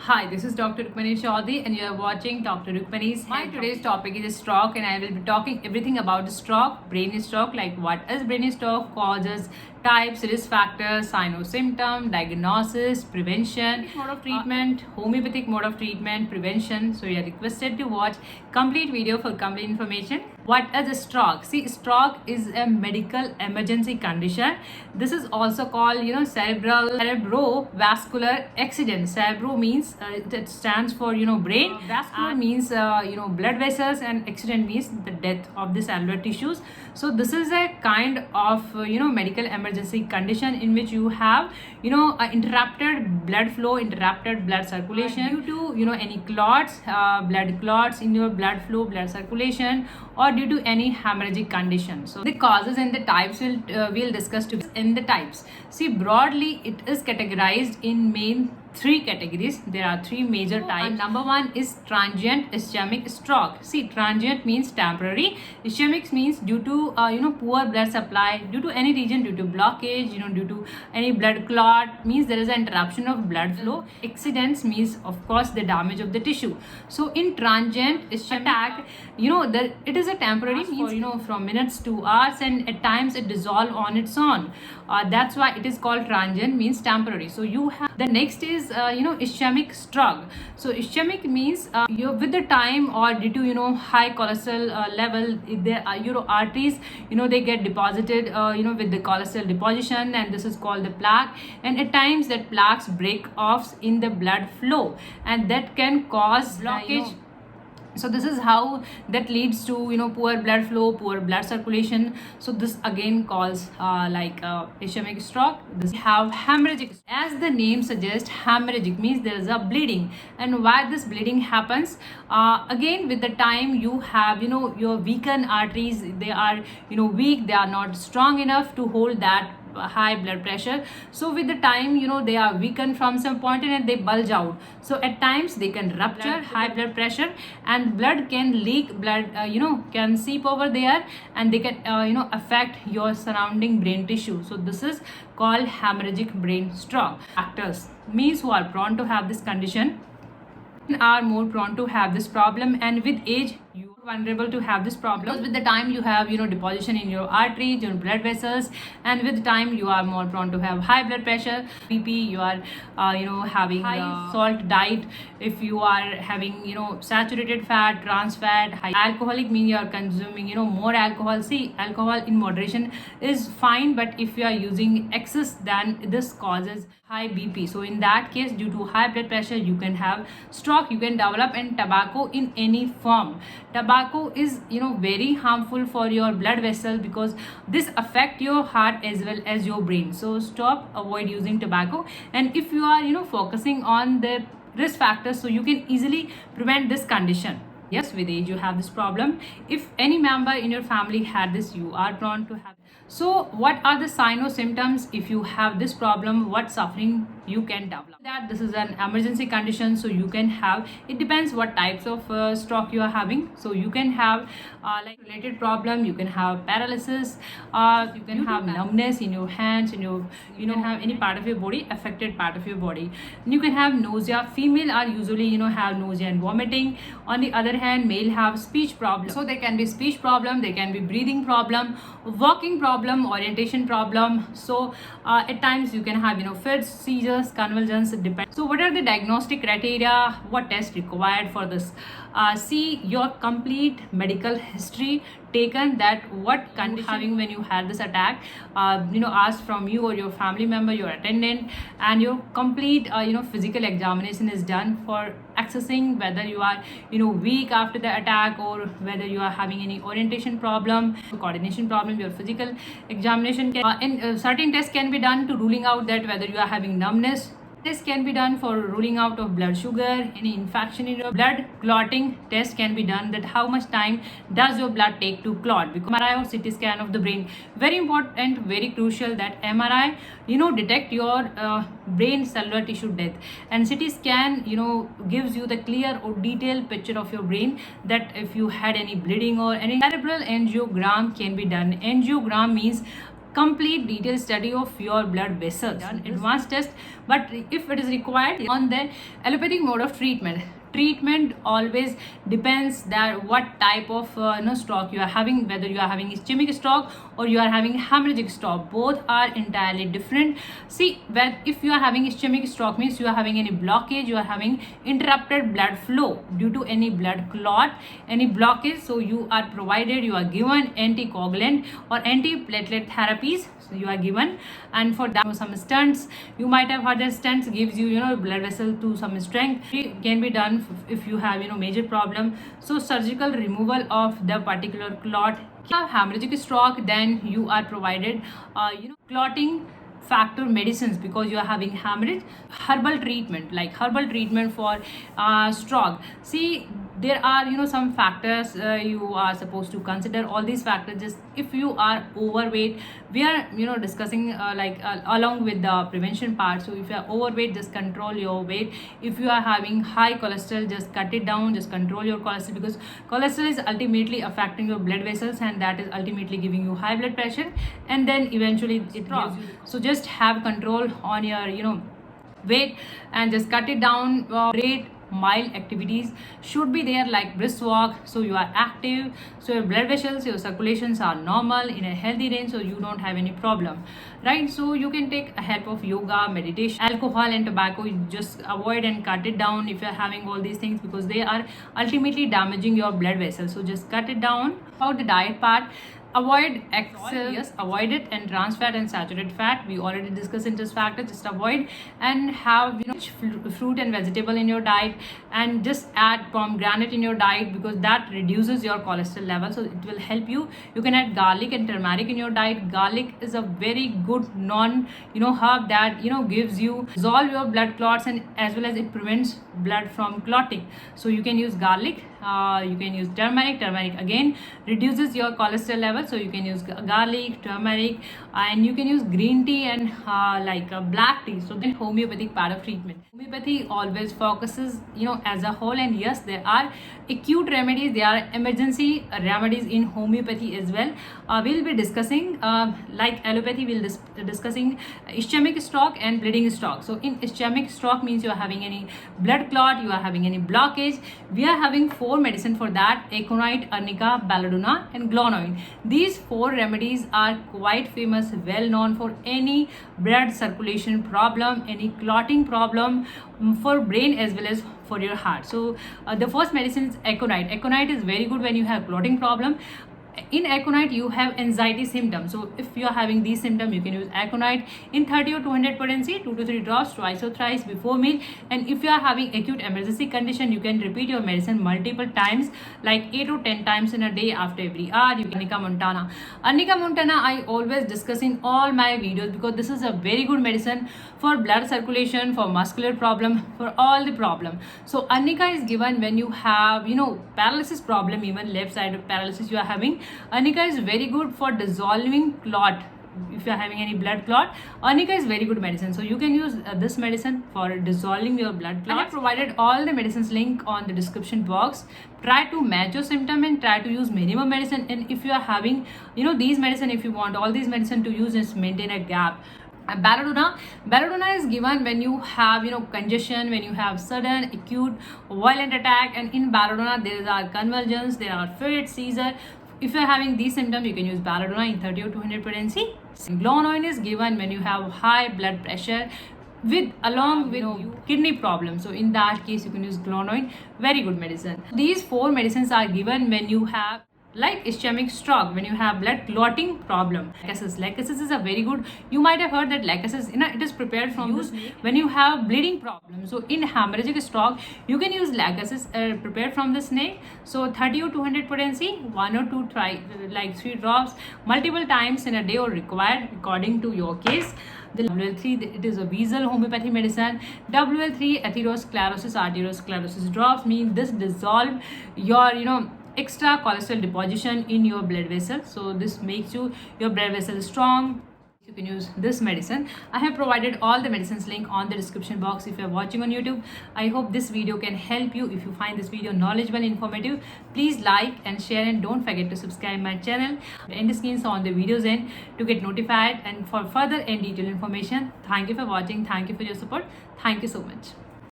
Hi, this is Dr. Rukmani Choudhary and you are watching Dr. Rukmani's. My today's topic is stroke and I will be talking everything about stroke, brain stroke, like what is brain stroke, causes, types, risk factors, sign or symptom, diagnosis, prevention, mode of treatment, homeopathic mode of treatment, prevention. So you are requested to watch complete video for complete information. What is a stroke? See, stroke is a medical emergency condition. This is also called, cerebrovascular accident. Cerebro means it stands for brain. Vascular means blood vessels, and accident means the death of the cellular tissues. So this is a kind of medical emergency condition in which you have interrupted blood flow, interrupted blood circulation due to any clots, blood clots in your blood flow, blood circulation, or due to any hemorrhagic condition. So the causes and the types we'll discuss in the types. See, broadly it is categorized in main three categories. There are three major types. Number one is transient ischemic stroke. See, transient means temporary. Ischemic means due to poor blood supply, due to any region, due to blockage, due to any blood clot, means there is an interruption of blood flow. Accidents means of course the damage of the tissue. So in transient ischemic attack, it is a temporary means from minutes to hours, and at times it dissolves on its own. That's why it is called transient, means temporary. So you have the next is ischemic stroke. So ischemic means with the time or due to high cholesterol level, the arteries they get deposited with the cholesterol deposition, and this is called the plaque. And at times that plaques break off in the blood flow, and that can cause blockage. So this is how that leads to poor blood flow, poor blood circulation. So this again calls ischemic stroke. This have hemorrhagic. As the name suggests, hemorrhagic means there is a bleeding. And why this bleeding happens? Again, with the time you have your weakened arteries, they are weak, they are not strong enough to hold that high blood pressure. So with the time they are weakened from some point and they bulge out. So at times they can rupture, high blood pressure, and blood can leak, blood can seep over there, and they can affect your surrounding brain tissue. So this is called hemorrhagic brain stroke. Factors means who are prone to have this condition are more prone to have this problem, and with age you are vulnerable to have this problem because with the time you have deposition in your arteries, your blood vessels, and with time you are more prone to have high blood pressure, BP. You are having high salt diet. If you are having saturated fat, trans fat, high alcoholic, mean you are consuming more alcohol. See, alcohol in moderation is fine, but if you are using excess, then this causes high BP. So in that case, due to high blood pressure, you can have stroke, you can develop. And tobacco in any form, tobacco is very harmful for your blood vessel because this affect your heart as well as your brain. So stop, avoid using tobacco. And if you are focusing on the risk factors, so you can easily prevent this condition. Yes, with age you have this problem. If any member in your family had this, you are prone to have. So what are the sign or symptoms if you have this problem? What suffering you can develop? That this is an emergency condition, so you can have, it depends what types of stroke you are having. So you can have like related problem, you can have paralysis, you can have numbness in your hands, in your you can have any part of your body, affected part of your body. And you can have nausea. Female are usually have nausea and vomiting. On the other hand, male have speech problem. So there can be speech problem, there can be breathing problem, walking problem, orientation problem. So at times you can have fits, seizures, convulsions. It depends. So what are the diagnostic criteria? What test required for this? See your complete medical history taken, that what condition having when you had this attack, asked from you or your family member, your attendant, and your complete physical examination is done for accessing whether you are weak after the attack, or whether you are having any orientation problem, coordination problem. Your physical examination can and certain tests can be done to ruling out that whether you are having numbness. This can be done for ruling out of blood sugar, any infection in your blood. Clotting test can be done, that how much time does your blood take to clot, because MRI or CT scan of the brain, very important, very crucial, that MRI detect your brain cellular tissue death, and CT scan gives you the clear or detailed picture of your brain, that if you had any bleeding or any. Cerebral angiogram can be done. Angiogram means complete detailed study of your blood vessels, advanced test. But if it is required on the allopathic mode of treatment always depends that what type of stroke you are having, whether you are having ischemic stroke or you are having hemorrhagic stroke. Both are entirely different. See, when if you are having ischemic stroke means you are having any blockage, you are having interrupted blood flow due to any blood clot, any blockage, so you are provided, you are given anticoagulant or antiplatelet therapies, so you are given. And for that, some stents, you might have heard that stents gives you blood vessel to some strength. It can be done if you have major problem, so surgical removal of the particular clot. If you have hemorrhagic stroke, then you are provided clotting factor medicines because you are having hemorrhage. Herbal treatment for stroke. See, there are some factors you are supposed to consider. All these factors, just if you are overweight, we are discussing along with the prevention part. So if you are overweight, just control your weight. If you are having high cholesterol, just cut it down, just control your cholesterol, because cholesterol is ultimately affecting your blood vessels and that is ultimately giving you high blood pressure and then eventually it drops. So just have control on your weight and just cut it down. Great mild activities should be there, like brisk walk, so you are active, so your blood vessels, your circulations are normal in a healthy range, so you don't have any problem, right? So you can take help of yoga, meditation. Alcohol and tobacco, you just avoid and cut it down if you're having all these things, because they are ultimately damaging your blood vessels, so just cut it down. About the diet part, avoid excess, yes, avoid it, and trans fat and saturated fat, we already discussed in this factor, just avoid. And have fruit and vegetable in your diet, and just add pomegranate in your diet because that reduces your cholesterol level, so it will help you. You can add garlic and turmeric in your diet. Garlic is a very good non herb that gives you dissolve your blood clots, and as well as it prevents blood from clotting, so you can use garlic. You can use turmeric again reduces your cholesterol level, so you can use garlic, turmeric, and you can use green tea and black tea. So then homeopathic part of treatment, homeopathy always focuses as a whole, and yes, there are acute remedies, there are emergency remedies in homeopathy as well. We'll be discussing like allopathy, we'll discussing ischemic stroke and bleeding stroke. So in ischemic stroke means you are having any blood clot, you are having any blockage, we are having 4 medicine for that: aconite, arnica, belladonna and glonoine. These 4 remedies are quite famous, well known for any blood circulation problem, any clotting problem, for brain as well as for your heart. So the first medicine is aconite. Aconite is very good when you have clotting problem. In aconite you have anxiety symptoms, so if you are having these symptoms, you can use aconite in 30 or 200 potency, 2 to 3 drops twice or thrice before meal. And if you are having acute emergency condition, you can repeat your medicine multiple times, like 8 or 10 times in a day after every hour. You can Arnica montana I always discuss in all my videos, because this is a very good medicine for blood circulation, for muscular problem, for all the problem. So arnica is given when you have paralysis problem, even left side of paralysis you are having. Arnica is very good for dissolving clot. If you are having any blood clot, arnica is very good medicine, so you can use this medicine for dissolving your blood clot. I have provided all the medicines link on the description box. Try to match your symptom and try to use minimum medicine. And if you are having these medicine, if you want all these medicine to use, just maintain a gap. Belladonna is given when you have congestion, when you have sudden acute violent attack, and in belladonna there are convulsions, there are fits, seizure. If you are having these symptoms, you can use belladonna in 30 or 200 potency. Glonoine is given when you have high blood pressure along with kidney problem, so in that case you can use glonoine, very good medicine. These 4 medicines are given when you have like ischemic stroke, when you have blood clotting problem. Laxasis is a very good, you might have heard that laxasis it is prepared from this when you have bleeding problem. So in hemorrhagic stroke you can use laxasis prepared from the snake. So 30 or 200 potency, 1 or 2 3 drops multiple times in a day or required according to your case. The WL3, it is a visual homeopathy medicine. WL3 atherosclerosis drops mean this dissolve your extra cholesterol deposition in your blood vessel, so this makes your blood vessel strong. You can use this medicine. I have provided all the medicines link on the description box if you are watching on YouTube. I hope this video can help you. If you find this video knowledgeable and informative, please like and share, and don't forget to subscribe my channel. End screens on the videos end to get notified and for further and detailed information. Thank you for watching. Thank you for your support. Thank you so much.